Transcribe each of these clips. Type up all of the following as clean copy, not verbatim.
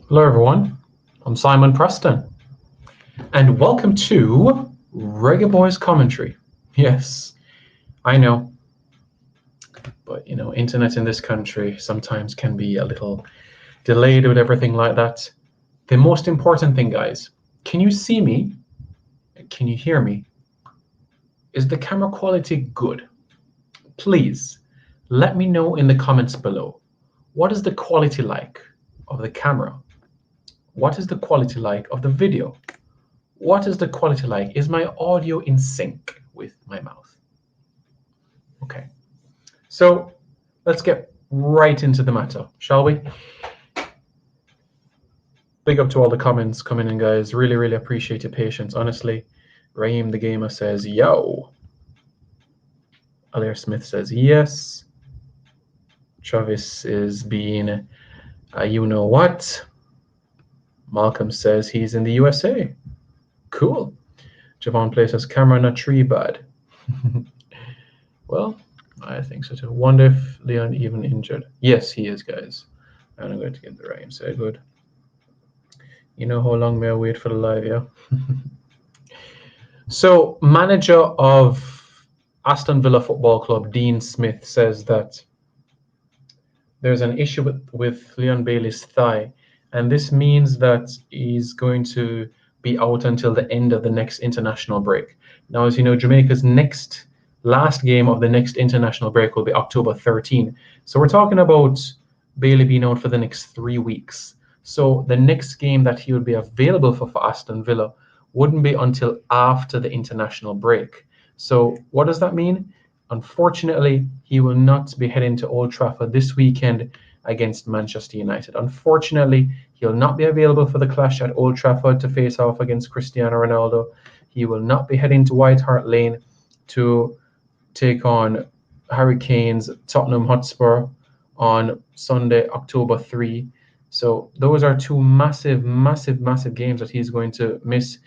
Hello everyone, I'm Simon Preston, and welcome to Reggae Boys Commentary. Yes, I know, but internet in this country sometimes can be a little delayed with everything like that. The most important thing, guys, can you see me? Can you hear me? Is the camera quality good? Please let me know in the comments below. What is the quality like of the camera? What is the quality like of the video? What is the quality like? Is my audio in sync with my mouth? Okay, so let's get right into the matter, shall we? Big up to all the comments coming in, guys. Really, really appreciate your patience, honestly. Raheem the Gamer says, yo. Alair Smith says, yes. Travis is being, you know what? Malcolm says he's in the USA. Cool. Javon Play says, camera not tree bad. Well, I think so too. Wonder if Leon even injured. Yes, he is, guys. And I'm going to get the right say good. You know how long may I wait for the live, yeah? So, manager of Aston Villa Football Club, Dean Smith, says that there's an issue with Leon Bailey's thigh, and this means that he's going to be out until the end of the next international break. Now, as you know, Jamaica's last game of the next international break will be October 13. So we're talking about Bailey being out for the next 3 weeks. So the next game that he would be available for Aston Villa wouldn't be until after the international break. So what does that mean? Unfortunately, he will not be heading to Old Trafford this weekend against Manchester United. Unfortunately, he'll not be available for the clash at Old Trafford to face off against Cristiano Ronaldo. He will not be heading to White Hart Lane to take on Hurricanes Tottenham Hotspur on Sunday, October 3. So those are two massive, massive, massive games that he's going to miss.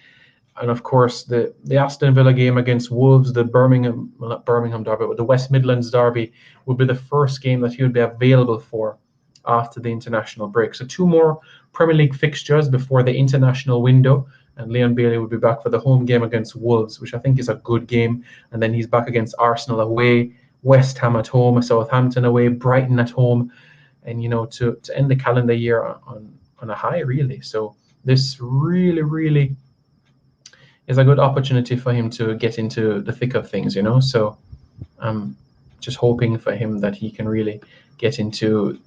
And of course, the Aston Villa game against Wolves, the not Birmingham derby, but the West Midlands derby would be the first game that he would be available for after the international break. So 2 more Premier League fixtures before the international window, and Leon Bailey would be back for the home game against Wolves, which I think is a good game. And then he's back against Arsenal away, West Ham at home, Southampton away, Brighton at home, and to end the calendar year on a high, really. So this really, really is a good opportunity for him to get into the thick of things, So I'm just hoping for him that he can really get into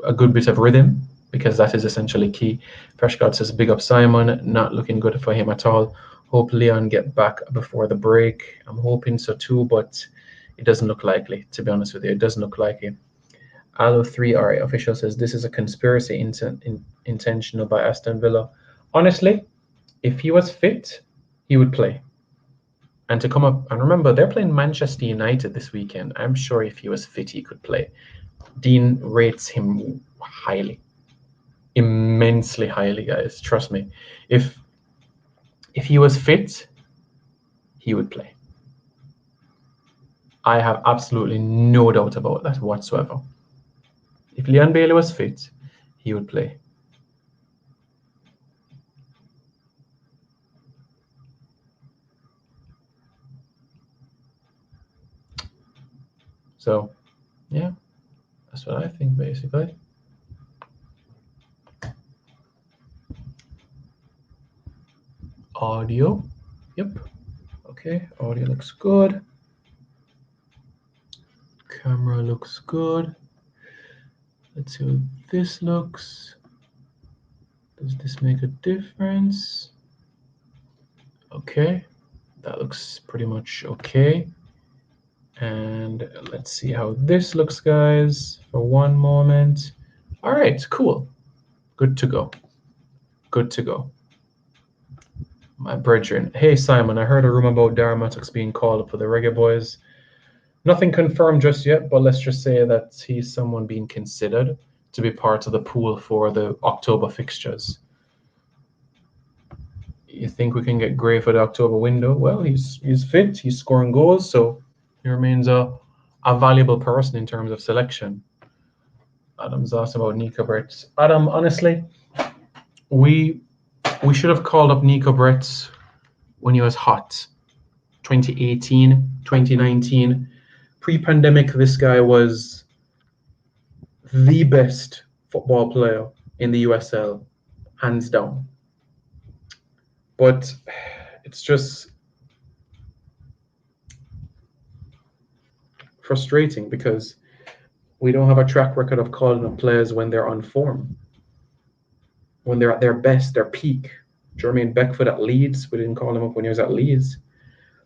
a good bit of rhythm, because that is essentially key. Fresh God says, big up Simon, not looking good for him at all. Hope Leon get back before the break. I'm hoping so too, but it doesn't look likely, to be honest with you. It doesn't look likely. Alo3RA official says, this is a conspiracy intentional by Aston Villa. Honestly, if he was fit, he would play. And to come up, and remember, they're playing Manchester United this weekend. I'm sure if he was fit, he could play. Dean rates him highly, immensely highly, guys. Trust me. If he was fit, he would play. I have absolutely no doubt about that whatsoever. If Leon Bailey was fit, he would play. So, yeah, that's what I think, basically. Audio. Yep. Okay, audio looks good. Camera looks good. Let's see what this looks. Does this make a difference? Okay, that looks pretty much okay. And let's see how this looks, guys, for one moment. All right, cool. Good to go. Good to go. My brethren. Hey, Simon, I heard a rumor about Darren Mattox being called up for the Reggae Boys. Nothing confirmed just yet, but let's just say that he's someone being considered to be part of the pool for the October fixtures. You think we can get Gray for the October window? Well, he's fit, he's scoring goals, so he remains a valuable person in terms of selection. Adam's asked about Nico Brett. Adam, honestly, we should have called up Nico Brett when he was hot. 2018, 2019. Pre-pandemic, this guy was the best football player in the USL, hands down. But it's just frustrating because we don't have a track record of calling up players when they're on form, when they're at their best, their peak. Jermaine Beckford at Leeds, we didn't call him up when he was at Leeds.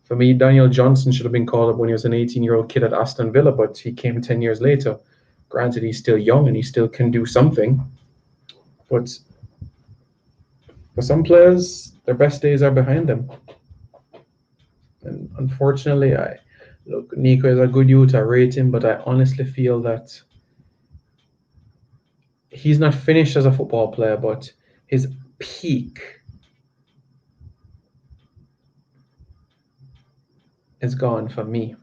For me, Daniel Johnson should have been called up when he was an 18-year-old kid at Aston Villa, but he came 10 years later. Granted, he's still young and he still can do something. But for some players, their best days are behind them. And unfortunately, look, Nico is a good youth, I rate him, but I honestly feel that he's not finished as a football player, but his peak is gone for me.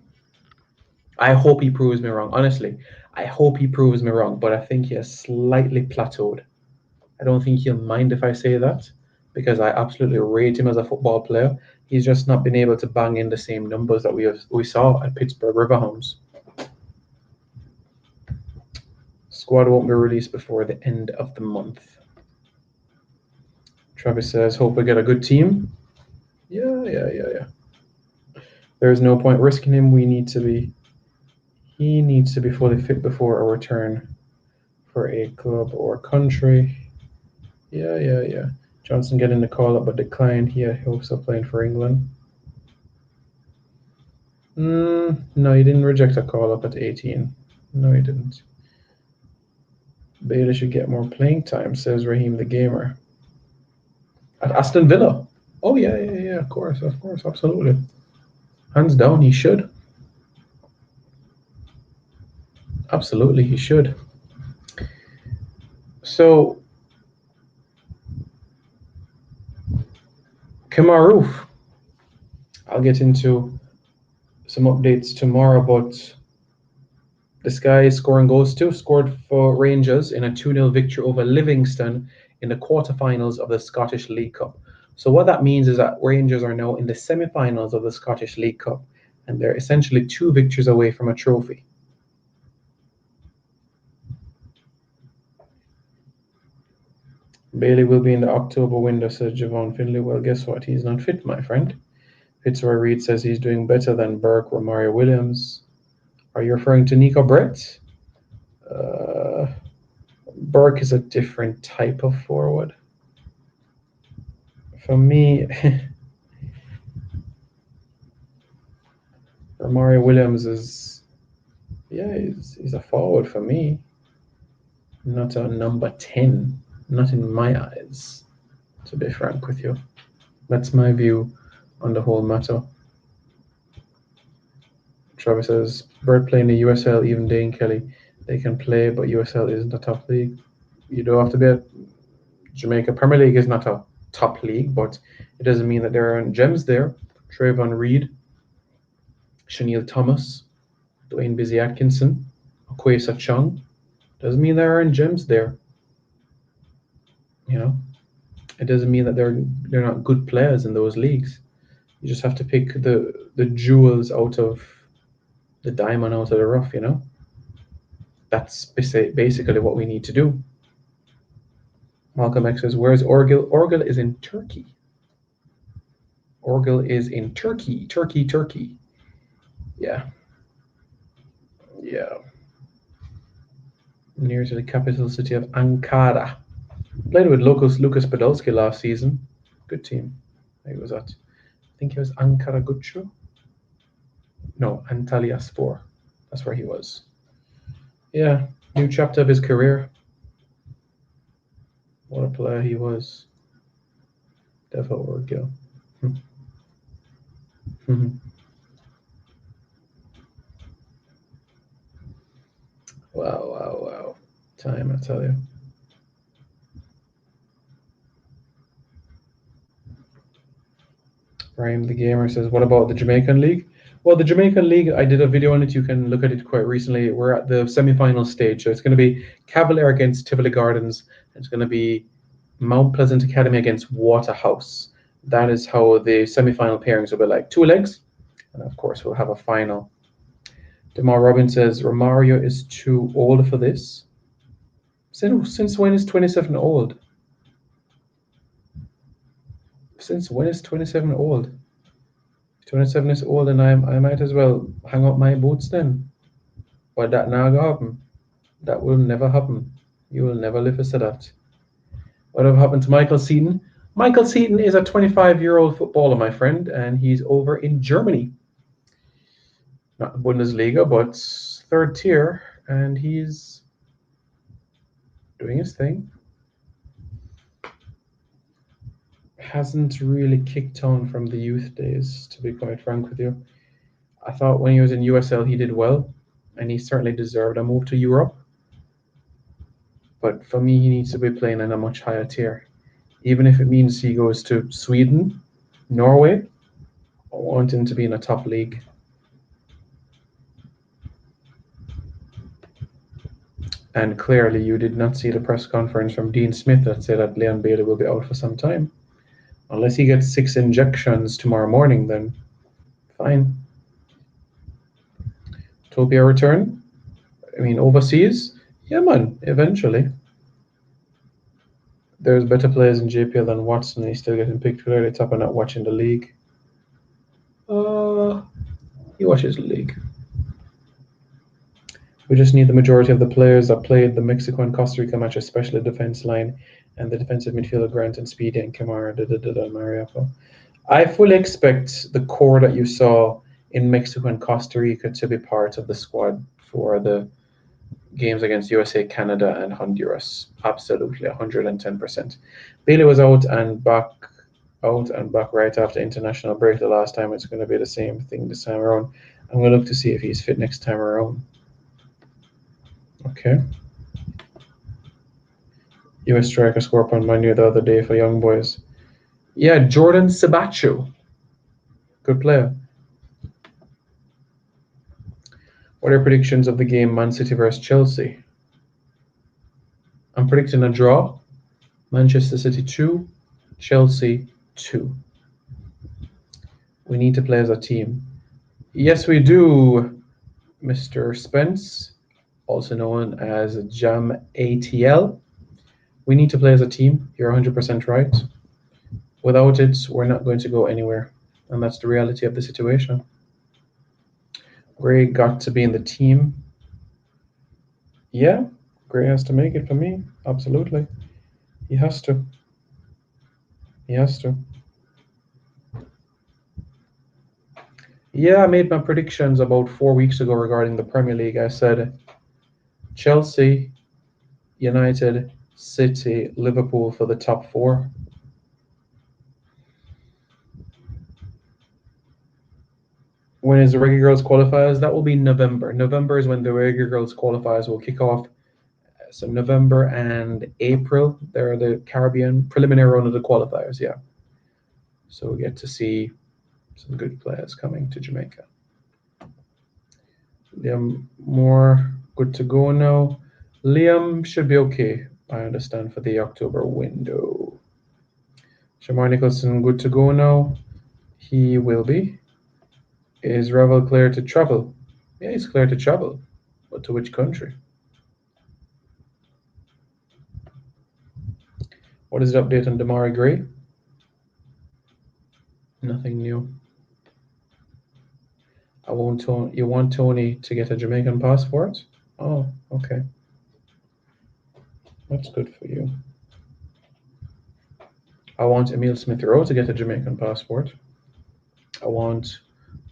I hope he proves me wrong. Honestly, I hope he proves me wrong, but I think he has slightly plateaued. I don't think he'll mind if I say that because I absolutely rate him as a football player. He's just not been able to bang in the same numbers that we saw at Pittsburgh Riverhounds. Squad won't be released before the end of the month. Travis says, hope we get a good team. Yeah. There's no point risking him. He needs to be fully fit before a return for a club or country. Yeah. Johnson getting the call up but declined. He had hopes of playing for England. No, he didn't reject a call up at 18. No, he didn't. Bailey should get more playing time, says Raheem the Gamer. At Aston Villa. Oh, yeah, of course, absolutely. Hands down, he should. Absolutely, he should. So, Kamarouf. I'll get into some updates tomorrow, but this guy is scoring goals too. Scored for Rangers in a 2-0 victory over Livingston in the quarterfinals of the Scottish League Cup. So what that means is that Rangers are now in the semi-finals of the Scottish League Cup, and they're essentially 2 victories away from a trophy. Bailey will be in the October window, says Javon Finley. Well, guess what? He's not fit, my friend. Fitzroy Reed says he's doing better than Burke or Mario Williams. Are you referring to Nico Brett? Burke is a different type of forward. For me, Mario Williams is, he's a forward for me, not a number 10, not in my eyes, to be frank with you. That's my view on the whole matter. Travis says, Bird playing the USL, even Dane Kelly, they can play, but USL isn't a top league. You don't have to be at Jamaica. Premier League is not a top league, but it doesn't mean that there aren't gems there. Trayvon Reed, Shaniel Thomas, Dwayne Busy Atkinson, Okwesa Chung. Doesn't mean there aren't gems there. You know, it doesn't mean that they're not good players in those leagues. You just have to pick the jewels out of the diamond out of the rough, you know? That's basically what we need to do. Malcolm X says, where's Orgil? Orgil is in Turkey. Orgil is in Turkey. Turkey. Yeah. Near to the capital city of Ankara. Played with Lucas Podolski last season. Good team. He was at, I think he was Ankara Gucci. No, Antalyaspor. That's where he was. Yeah, new chapter of his career. What a player he was. Devo Orgil. Wow. Time, I tell you. Rhyme the Gamer says, what about the Jamaican League? Well, the Jamaican League, I did a video on it. You can look at it quite recently. We're at the semi-final stage. So it's going to be Cavalier against Tivoli Gardens. It's going to be Mount Pleasant Academy against Waterhouse. That is how the semi-final pairings will be like. 2 legs. And of course, we'll have a final. Demar Robin says, Romario is too old for this. Since when is 27 old? Since when is 27 old? 27 is old, and I might as well hang up my boots then. But that now go happen. That will never happen. You will never live to see that. What have happened to Michael Seaton? Michael Seaton is a 25-year-old footballer, my friend, and he's over in Germany. Not Bundesliga, but third tier, and he's doing his thing. Hasn't really kicked on from the youth days, to be quite frank with you. I thought when he was in USL he did well, and he certainly deserved a move to Europe. But for me, he needs to be playing in a much higher tier. Even if it means he goes to Sweden, Norway, I want him to be in a top league. And clearly, you did not see the press conference from Dean Smith that said that Leon Bailey will be out for some time. Unless he gets 6 injections tomorrow morning, then fine. Topia return? I mean, overseas? Yeah, man, eventually. There's better players in JPL than Watson, and he's still getting picked clearly top and not watching the league. He watches the league. We just need the majority of the players that played the Mexico and Costa Rica match, especially the defense line and the defensive midfielder Grant and Speedy and Kamara, Mariapo. I fully expect the core that you saw in Mexico and Costa Rica to be part of the squad for the games against USA, Canada, and Honduras. Absolutely, 110%. Bailey was out and back right after international break the last time. It's going to be the same thing this time around. I'm going to look to see if he's fit next time around. Okay. US striker scored upon Manu the other day for Young Boys. Yeah, Jordan Sabacho. Good player. What are your predictions of the game Man City versus Chelsea? I'm predicting a draw. Manchester City 2, Chelsea 2. We need to play as a team. Yes, we do, Mr. Spence, also known as Jam ATL. We need to play as a team. You're 100% right. Without it, we're not going to go anywhere. And that's the reality of the situation. Gray got to be in the team. Yeah, Gray has to make it for me. Absolutely. He has to. He has to. Yeah, I made my predictions about 4 weeks ago regarding the Premier League. I said Chelsea, United, City, Liverpool for the top 4. When is the Reggae Girls qualifiers? That will be November. November is when the Reggae Girls qualifiers will kick off. So November and April, they're the Caribbean preliminary round of the qualifiers, yeah. So we get to see some good players coming to Jamaica. Liam Moore, good to go now. Liam should be okay, I understand, for the October window. Shamar Nicholson, good to go now. He will be. Is Revel clear to travel? Yeah, he's clear to travel. But to which country? What is the update on Damari Gray? Nothing new. You want Tony to get a Jamaican passport? Oh, okay. That's good for you. I want Emile Smith-Rowe to get a Jamaican passport. I want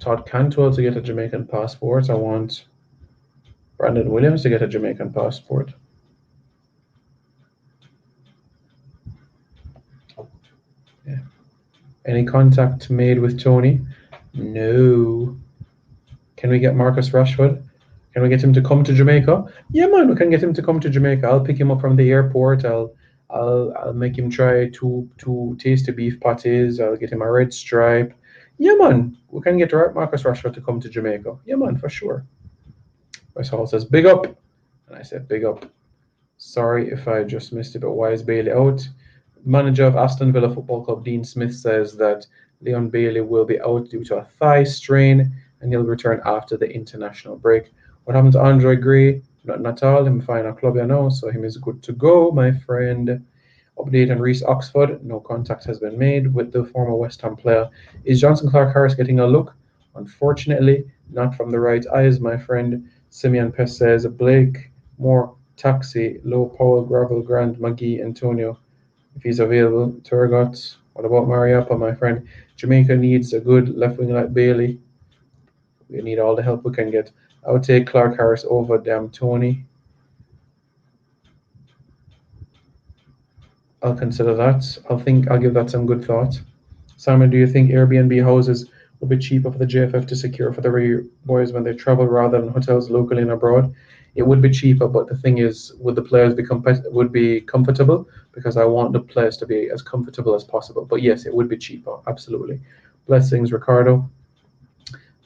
Todd Cantwell to get a Jamaican passport. I want Brandon Williams to get a Jamaican passport. Yeah. Any contact made with Tony? No. Can we get Marcus Rashford? Can we get him to come to Jamaica? Yeah, man, we can get him to come to Jamaica. I'll pick him up from the airport. I'll make him try two tasty beef patties. I'll get him a red stripe. Yeah, man, we can get Marcus Rashford to come to Jamaica. Yeah, man, for sure. West Hall says, big up. And I said, big up. Sorry if I just missed it, but why is Bailey out? Manager of Aston Villa Football Club, Dean Smith, says that Leon Bailey will be out due to a thigh strain and he'll return after the international break. What happened to Andre Gray? Nothing at all. Him fine a club, you know, so him is good to go, my friend. Update on Reece Oxford. No contact has been made with the former West Ham player. Is Johnson Clark Harris getting a look? Unfortunately, not from the right eyes, my friend. Simeon Pest says Blake, Moore, Taxi, Low, Powell, Gravel, Grant, McGee, Antonio. If he's available, Turgot. What about Mariappa, my friend? Jamaica needs a good left wing like Bailey. We need all the help we can get. I would take Clark Harris over damn Tony. I'll consider that. I'll give that some good thought. Simon, do you think Airbnb houses will be cheaper for the JFF to secure for the boys when they travel rather than hotels locally and abroad? It would be cheaper, but the thing is, would the players would be comfortable? Because I want the players to be as comfortable as possible. But yes, it would be cheaper, absolutely. Blessings, Ricardo.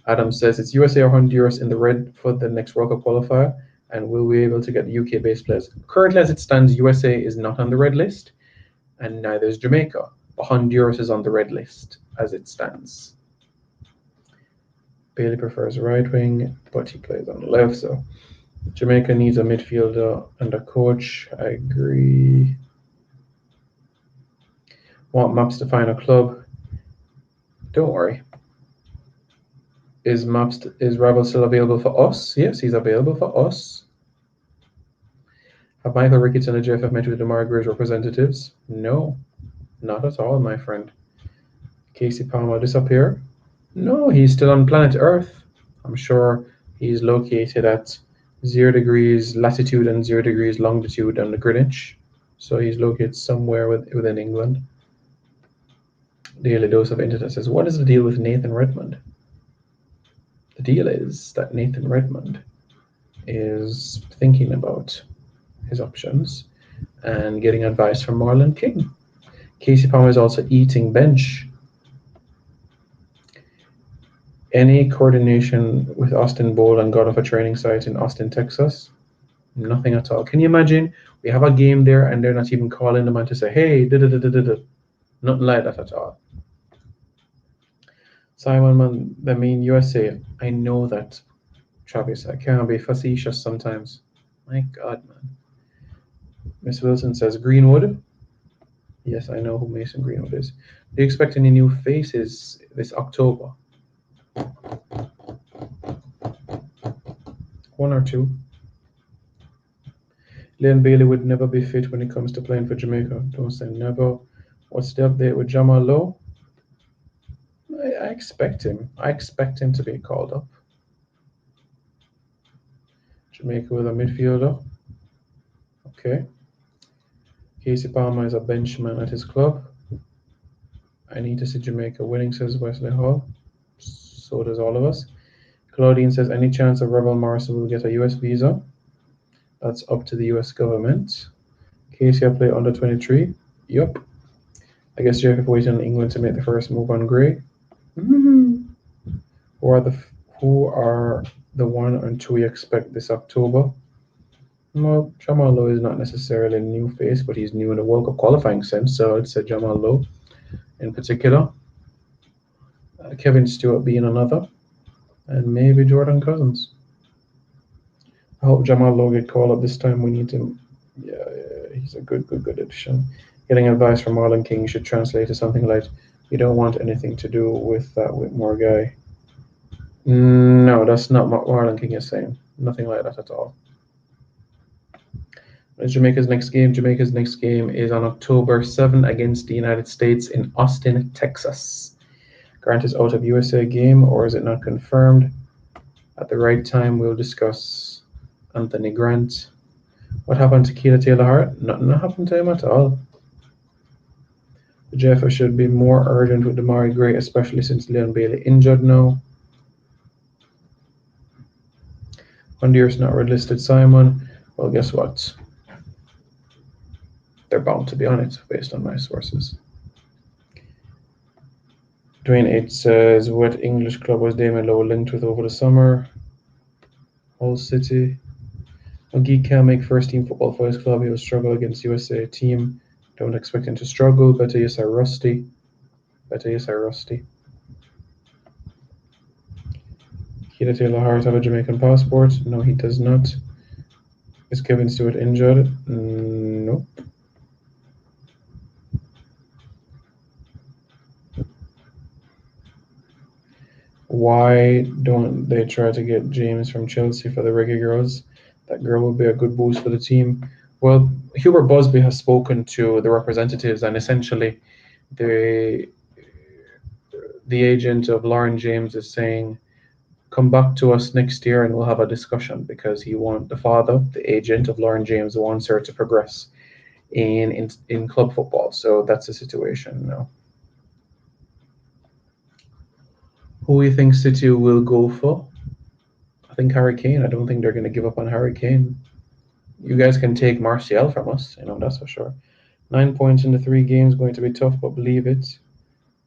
Adam says it's USA or Honduras in the red for the next World Cup qualifier, and will we be able to get UK-based players? Currently, as it stands, USA is not on the red list, and neither is Jamaica. But Honduras is on the red list as it stands. Bailey prefers right wing, but he plays on the left, so Jamaica needs a midfielder and a coach. I agree. Want Maps to find a club? Don't worry. Is Ravel still available for us? Yes, he's available for us. Have Michael Ricketts and the JFF met with Damari Gray's representatives? No, not at all, my friend. Casey Palmer disappear? No, he's still on planet Earth. I'm sure he's located at 0 degrees latitude and 0 degrees longitude on the Greenwich. So he's located somewhere within England. Daily Dose of Internet says, what is the deal with Nathan Redmond? The deal is that Nathan Redmond is thinking about his options and getting advice from Marlon King. Casey Palmer is also eating bench. Any coordination with Austin Bowl and God of a training site in Austin, Texas? Nothing at all. Can you imagine? We have a game there and they're not even calling the man to say, hey, da-da-da-da-da-da. Nothing like that at all. Simon, man, I mean, USA, I know that, Travis, I can't be facetious sometimes. My God, man. Miss Wilson says, Greenwood? Yes, I know who Mason Greenwood is. Do you expect any new faces this October? 1 or 2. Leon Bailey would never be fit when it comes to playing for Jamaica. Don't say never. What's the update with Jamal Lowe? I expect him. I expect him to be called up. Jamaica with a midfielder. Okay. Casey Palmer is a benchman at his club. I need to see Jamaica winning, says Wesley Hall. So does all of us. Claudine says, any chance of Rebel Morrison will get a US visa? That's up to the US government. Casey, I play under 23. Yup. I guess Jacob waiting on England to make the first move on Gray. Mm-hmm. Who are the 1 and 2 you expect this October? Well, Jamal Lowe is not necessarily a new face, but he's new in the World Cup qualifying sense, so I'd say Jamal Lowe in particular. Kevin Stewart being another, and maybe Jordan Cousins. I hope Jamal Lowe get called up this time. We need him. Yeah, he's a good addition. Getting advice from Marlon King should translate to something like, "We don't want anything to do with that Whitmore guy." No, that's not what Marlon King is saying. Nothing like that at all. Jamaica's next game? Jamaica's next game is on October 7 against the United States in Austin, Texas. Grant is out of USA game, or is it not confirmed? At the right time, we'll discuss Anthony Grant. What happened to Keela Taylor-Hart? Nothing happened to him at all. The JFF should be more urgent with Damari Gray, especially since Leon Bailey injured now. Honduras not red listed, Simon. Well, guess what? They're bound to be on it, based on my sources. Dwayne H says, what English club was Damon Lowe linked with over the summer? Hull City. McGee can't make first team football for his club. He will struggle against USA team. Don't expect him to struggle. Better yes, I rusty. Better yes, I rusty. Keita Taylor Hart have a Jamaican passport? No, he does not. Is Kevin Stewart injured? Nope. Why don't they try to get James from Chelsea for the Reggae Girls? That girl would be a good boost for the team. Well, Hubert Busby has spoken to the representatives, and essentially, the agent of Lauren James is saying, "Come back to us next year, and we'll have a discussion," because the father, the agent of Lauren James, wants her to progress in club football. So that's the situation now. Who do you think City will go for? I think Harry Kane. I don't think they're going to give up on Harry Kane. You guys can take Martial from us, that's for sure. 9 points in the 3 games, going to be tough, but believe it.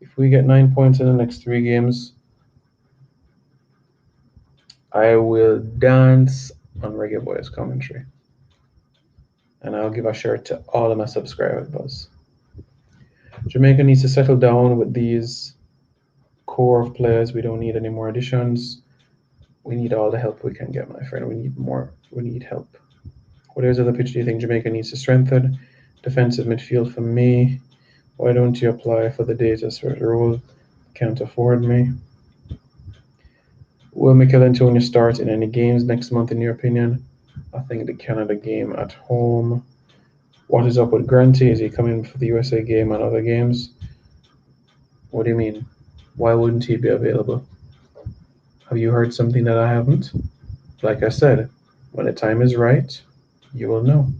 If we get 9 points in the next 3 games, I will dance on Reggae Boys commentary. And I'll give a shirt to all of my subscribers. Jamaica needs to settle down with these core of players. We don't need any more additions. We need all the help we can get, my friend. We need more. We need help. What areas of the pitch do you think Jamaica needs to strengthen? Defensive midfield for me. Why don't you apply for the data sort role? Can't afford me. Will Mikel Antonio start in any games next month, in your opinion? I think the Canada game at home. What is up with Granty? Is he coming for the USA game and other games? What do you mean? Why wouldn't he be available? Have you heard something that I haven't? Like I said, when the time is right, you will know.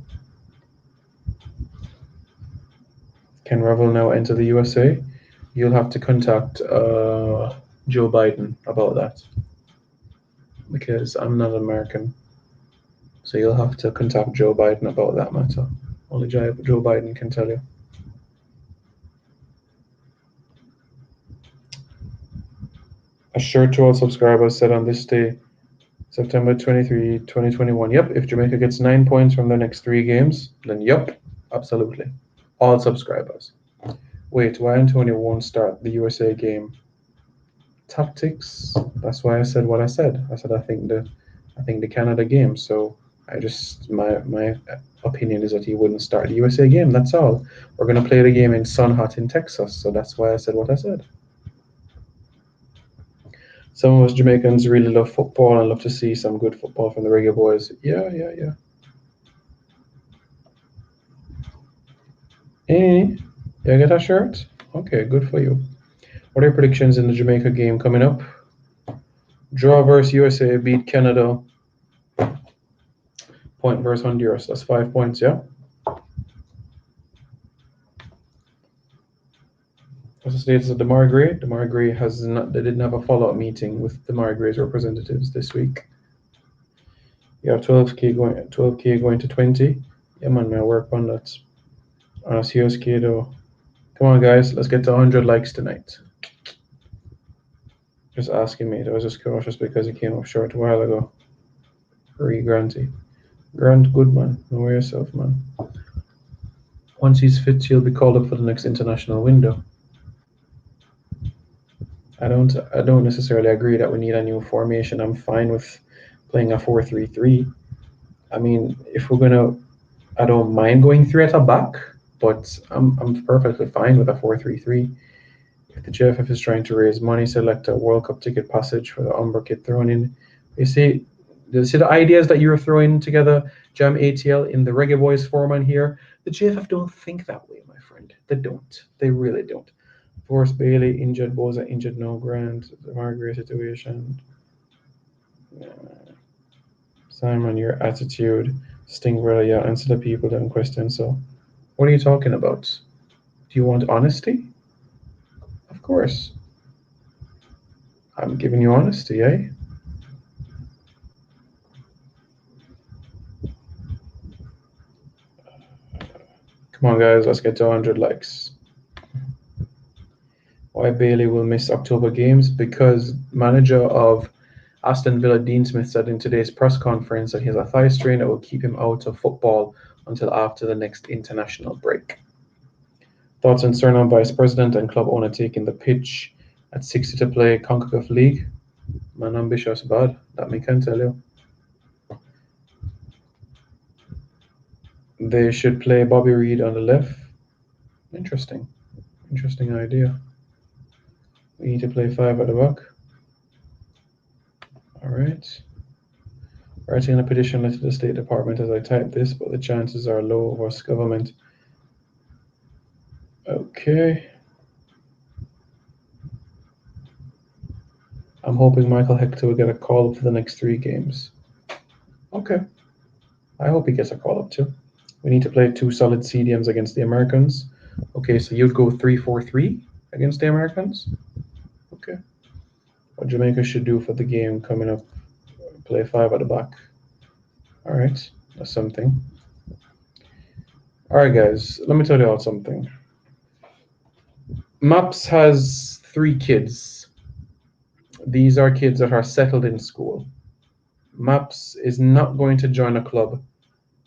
Can Revel now enter the USA? You'll have to contact Joe Biden about that, because I'm not American. So you'll have to contact Joe Biden about that matter. Only Joe Biden can tell you. A shirt to all subscribers said on this day, September 23, 2021. Yep, if Jamaica gets 9 points from the next 3 games, then yep, absolutely. All subscribers. Wait, why Antonio won't start the USA game? Tactics. That's why I said what I said. I said I think the Canada game. So my opinion is that he wouldn't start the USA game. That's all. We're gonna play the game in Sun Hot in Texas. So that's why I said what I said. Some of us Jamaicans really love football and love to see some good football from the Reggae Boys. Yeah. Hey, did I get a shirt? Okay, good for you. What are your predictions in the Jamaica game coming up? Draw versus USA, beat Canada. Point versus Honduras. That's 5 points, yeah? What's the status of Demar Gray? Demar Gray they didn't have a follow-up meeting with Demar Gray's representatives this week. You have 12K going to 20. Yeah, man, I work on that. On a CSK though. Come on, guys, let's get to 100 likes tonight. Just asking me. I was just cautious because he came up short a while ago. Granty. Grant Goodman, know yourself, man. Once he's fit, he'll be called up for the next international window. I don't necessarily agree that we need a new formation. I'm fine with playing a 4-3-3. I mean, if we're gonna, I don't mind going 3 at a back, but I'm perfectly fine with a 4-3-3. If the JFF is trying to raise money, select a World Cup ticket passage for the Umber kit thrown in. You see the ideas that you're throwing together, Jam ATL in the Reggae Boys forum here, the JFF don't think that way, my friend. They don't. They really don't. Forrest Bailey injured, Boza injured, no Grant, the Margaret situation. Simon, your attitude, Sting brother, yeah, answer the people that question. So, what are you talking about? Do you want honesty? Of course. I'm giving you honesty, eh? Come on, guys, let's get to 100 likes. Why Bailey will miss October games? Because manager of Aston Villa, Dean Smith, said in today's press conference that he has a thigh strain that will keep him out of football until after the next international break. Thoughts on Suriname Vice President and club owner taking the pitch at 60 to play CONCACAF League? Man, ambitious bad. That me can tell you. They should play Bobby Reed on the left. Interesting. Interesting idea. We need to play 5 at the back. All right. Writing a petition letter to the State Department as I type this, but the chances are low of us government. Okay. I'm hoping Michael Hector will get a call up for the next 3 games. Okay. I hope he gets a call up too. We need to play 2 solid CDMs against the Americans. Okay, so you'd go 3-4-3 against the Americans? Okay. What Jamaica should do for the game coming up, play 5 at the back. All right, that's something. All right, guys, let me tell you all something. MAPS has 3 kids. These are kids that are settled in school. MAPS is not going to join a club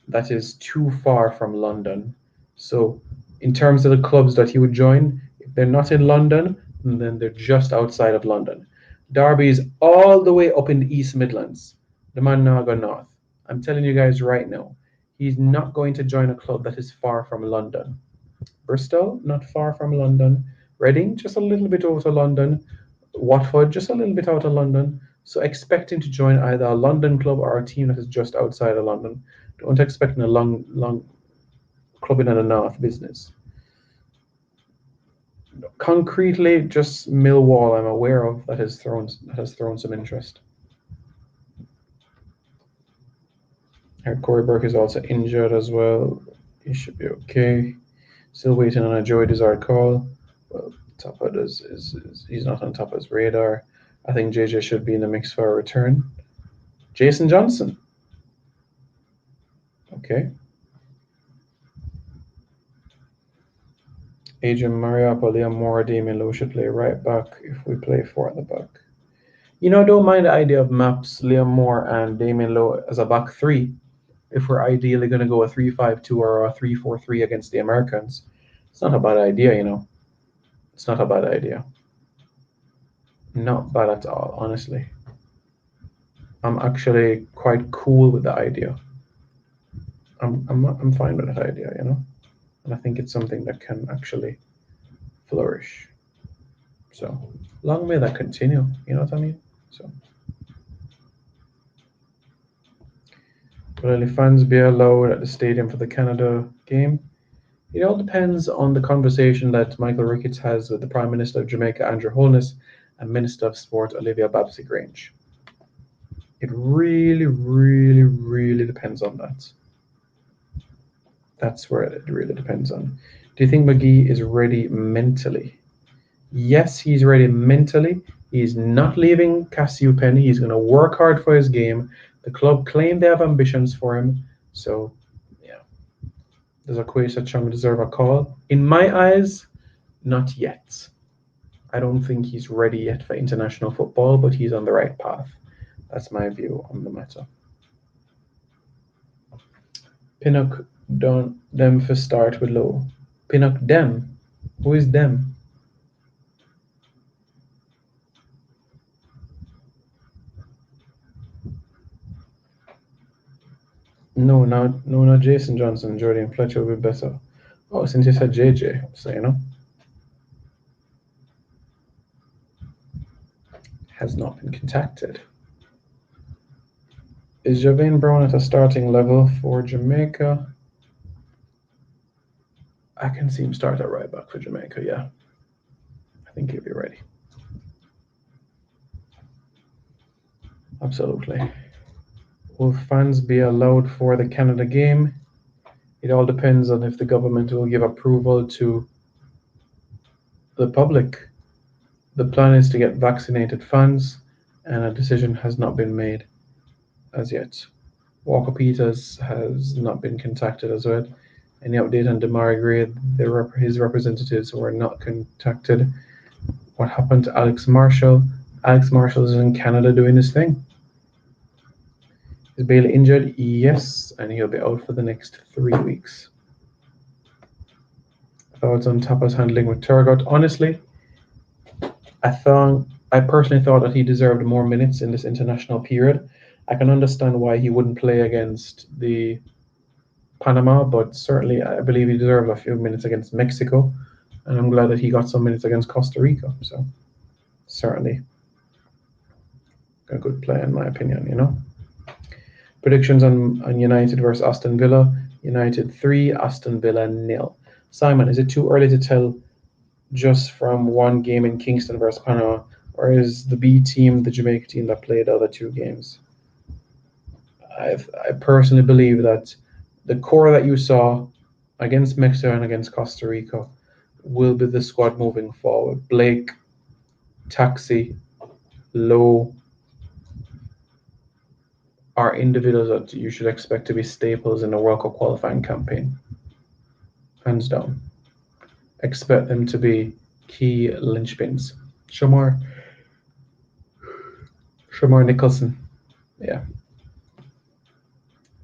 that is too far from London. So in terms of the clubs that he would join, if they're not in London, then they're just outside of London. Derby is all the way up in the East Midlands. The man now go north. I'm telling you guys right now, he's not going to join a club that is far from London. Bristol, not far from London. Reading, just a little bit out of London. Watford, just a little bit out of London. So expect him to join either a London club or a team that is just outside of London. Don't expect a long club in the north business. Concretely, just Millwall I'm aware of that has thrown some interest. Heard Corey Burke is also injured as well. He should be okay. Still waiting on a Joey Desired call. Well, Topper he's not on Topper's radar. I think JJ should be in the mix for a return. Jason Johnson. Okay. Adrian Mariappa, Liam Moore, Damien Lowe should play right back if we play 4 at the back. You know, I don't mind the idea of Maps, Liam Moore, and Damien Lowe as a back 3 if we're ideally going to go a 3-5-2 or a 3-4-3 against the Americans. It's not a bad idea, you know. It's not a bad idea. Not bad at all, honestly. I'm actually quite cool with the idea. I'm fine with that idea, you know. And I think it's something that can actually flourish. So long may that continue, you know what I mean? So will only fans be allowed at the stadium for the Canada game? It all depends on the conversation that Michael Ricketts has with the Prime Minister of Jamaica, Andrew Holness, and Minister of Sport, Olivia Babsy-Grange. It really, really, really depends on that. That's where it really depends on. Do you think McGee is ready mentally? Yes, he's ready mentally. He's not leaving Cassio Penny. He's going to work hard for his game. The club claim they have ambitions for him. So, yeah. Does Akwesa Chung deserve a call? In my eyes, not yet. I don't think he's ready yet for international football, but he's on the right path. That's my view on the matter. Pinnock don't them for start with Low. Pinnock them? Who is them? No, not Jason Johnson. Jordan Fletcher will be better. Oh, since you said JJ, so you know. Has not been contacted. Is Javane Brown at a starting level for Jamaica? I can see him start at right back for Jamaica, yeah. I think he'll be ready. Absolutely. Will fans be allowed for the Canada game? It all depends on if the government will give approval to the public. The plan is to get vaccinated fans, and a decision has not been made as yet. Walker Peters has not been contacted as well. Any update on Damari Gray? His representatives were not contacted. What happened to Alex Marshall? Alex Marshall is in Canada doing his thing. Is Bailey injured? Yes, and he'll be out for the next 3 weeks. Thoughts on Tapa's handling with Turgot? Honestly, I personally thought that he deserved more minutes in this international period. I can understand why he wouldn't play against the Panama, but certainly I believe he deserved a few minutes against Mexico, and I'm glad that he got some minutes against Costa Rica. So certainly a good play in my opinion, you know. Predictions on United versus Aston Villa. United 3, Aston Villa 0. Simon, is it too early to tell just from one game in Kingston versus Panama, or is the B team the Jamaica team that played the other 2 games? I personally believe that the core that you saw against Mexico and against Costa Rica will be the squad moving forward. Blake, Taxi, Lowe are individuals that you should expect to be staples in the World Cup qualifying campaign. Hands down. Expect them to be key linchpins. Shamar Nicholson. Yeah.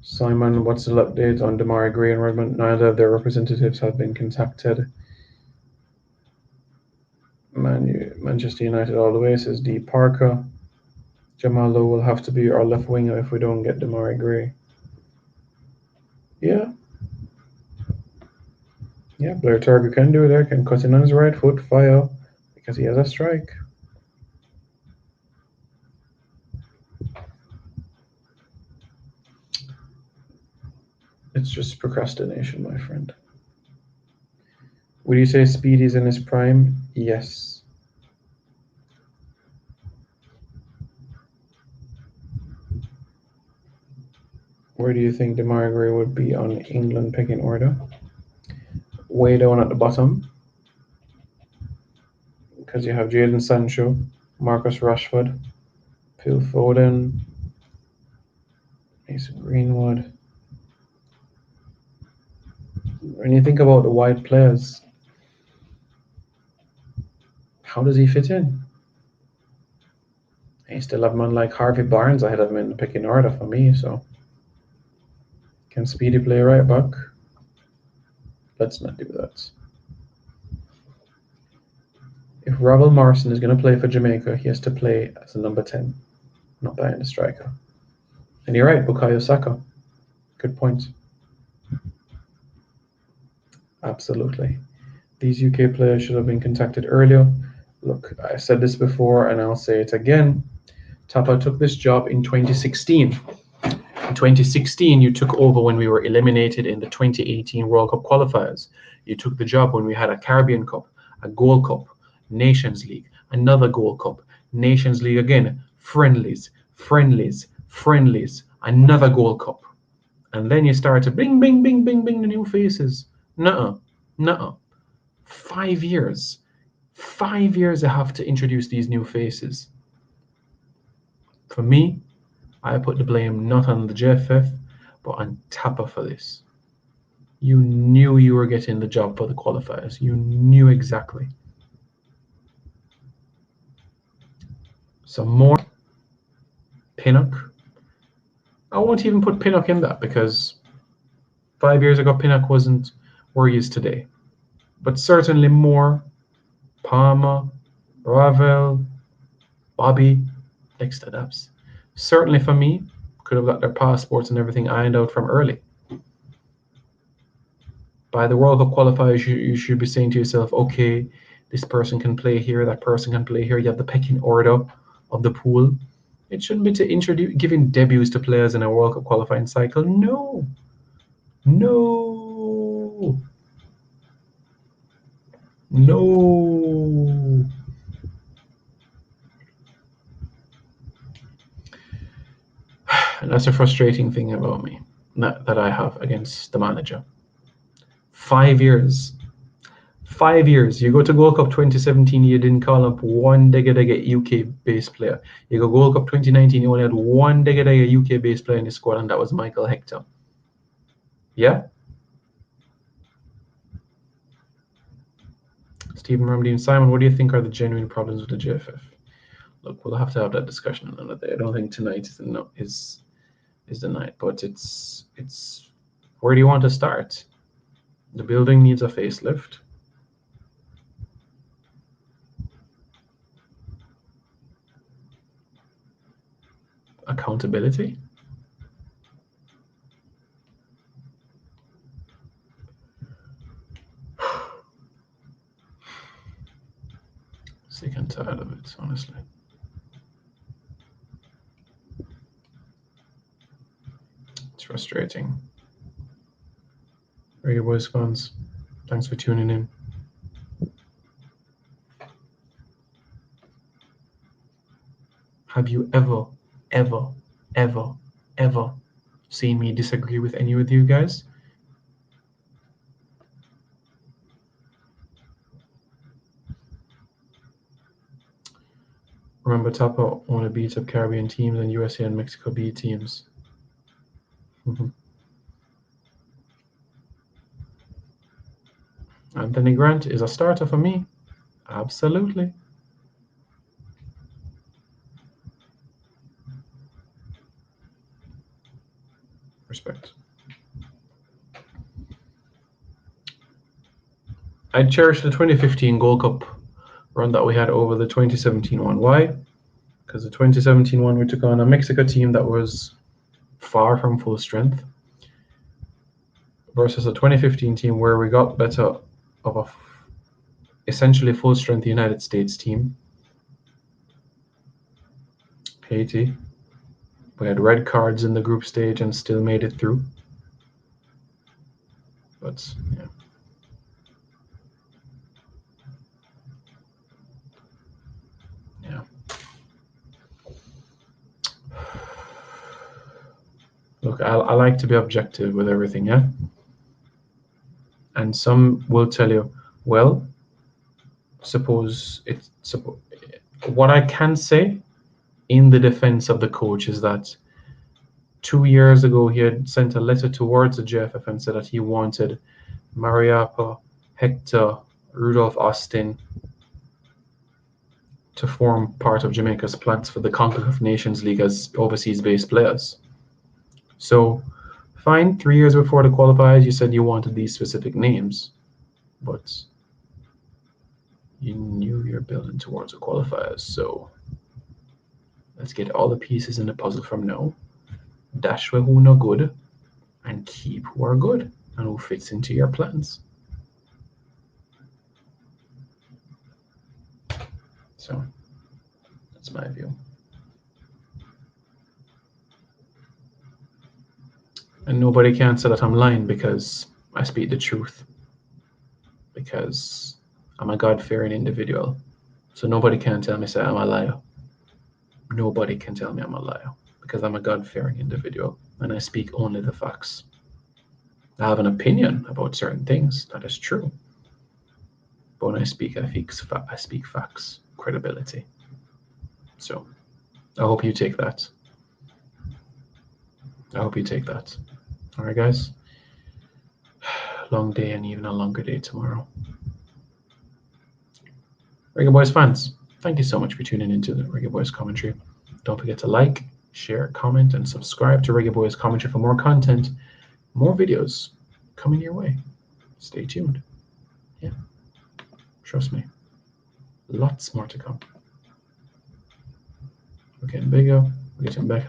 Simon, what's the update on Demarai Gray and Redmond? Neither of their representatives have been contacted. Manchester United all the way, says D. Parker. Jamal Lowe will have to be our left winger if we don't get Demarai Gray. Yeah. Yeah, Blair Turger can do that, can cut in on his right foot, fire, because he has a strike. It's just procrastination, my friend. Would you say Speedy's in his prime? Yes. Where do you think Demarai Gray would be on England picking order? Way down at the bottom. Because you have Jadon Sancho, Marcus Rashford, Phil Foden, Mason Greenwood. When you think about the wide players, how does he fit in? You still have a man like Harvey Barnes ahead of him in the picking order for me, so can Speedy play right back? Let's not do that. If Ravel Morrison is going to play for Jamaica, he has to play as a number 10, not behind the striker. And you're right, Bukayo Saka. Good point. Absolutely. These UK players should have been contacted earlier. Look, I said this before and I'll say it again. Tapa took this job in 2016. In 2016, you took over when we were eliminated in the 2018 World Cup qualifiers. You took the job when we had a Caribbean Cup, a Gold Cup, Nations League, another Gold Cup, Nations League again, friendlies, another Gold Cup. And then you start to bing, bing, bing, bing, bing, the new faces. Nuh-uh. 5 years. 5 years I have to introduce these new faces. For me, I put the blame not on the JFF, but on Tapa for this. You knew you were getting the job for the qualifiers. You knew exactly. Some more. Pinnock. I won't even put Pinnock in that because 5 years ago Pinnock wasn't where he is today. But certainly more. Palmer, Ravel, Bobby, Dexter Daps. Certainly for me, could have got their passports and everything ironed out from early. By the World Cup qualifiers, you should be saying to yourself, okay, this person can play here, that person can play here. You have the pecking order of the pool. It shouldn't be to introduce giving debuts to players in a World Cup qualifying cycle. No. And that's a frustrating thing about me that I have against the manager. 5 years. 5 years. You go to Gold Cup 2017, you didn't call up one Dega UK base player. You go Gold Cup 2019, you only had one Dega UK base player in the squad, and that was Michael Hector. Yeah? Stephen Ramdeen. Simon, what do you think are the genuine problems with the JFF? Look, we'll have to have that discussion another day. I don't think tonight is the night, but it's where do you want to start? The building needs a facelift. Accountability. Sick and tired of it, honestly. It's frustrating. Radio Boys fans, thanks for tuning in. Have you ever seen me disagree with any of you guys? Remember, Tapa only beats up Caribbean teams and USA and Mexico B teams. Anthony Grant is a starter for me. Absolutely. Respect. I cherish the 2015 Gold Cup run that we had over the 2017 one. Why? Because the 2017 one, we took on a Mexico team that was far from full strength versus a 2015 team where we got better of a essentially full strength United States team. Haiti. We had red cards in the group stage and still made it through. But yeah. Yeah. Look, I like to be objective with everything, yeah? And some will tell you, well, what I can say in the defense of the coach is that 2 years ago he had sent a letter towards the JFF and said that he wanted Mariapa, Hector, Rudolph Austin to form part of Jamaica's plans for the CONCACAF Nations League as overseas-based players. So, fine, 3 years before the qualifiers, you said you wanted these specific names, but you knew you're building towards the qualifiers, so let's get all the pieces in the puzzle from now, dash who no good, and keep who are good and who fits into your plans. So, that's my view. And nobody can say that I'm lying because I speak the truth. Because I'm a God-fearing individual. So nobody can tell me say I'm a liar. Nobody can tell me I'm a liar because I'm a God-fearing individual and I speak only the facts. I have an opinion about certain things, that is true. But when I speak facts, credibility. So I hope you take that. All right, guys. Long day and even a longer day tomorrow. Reggae Boys fans, thank you so much for tuning into the Reggae Boys commentary. Don't forget to like, share, comment, and subscribe to Reggae Boys commentary for more content, more videos coming your way. Stay tuned. Yeah, trust me. Lots more to come. We're getting bigger. We're getting better.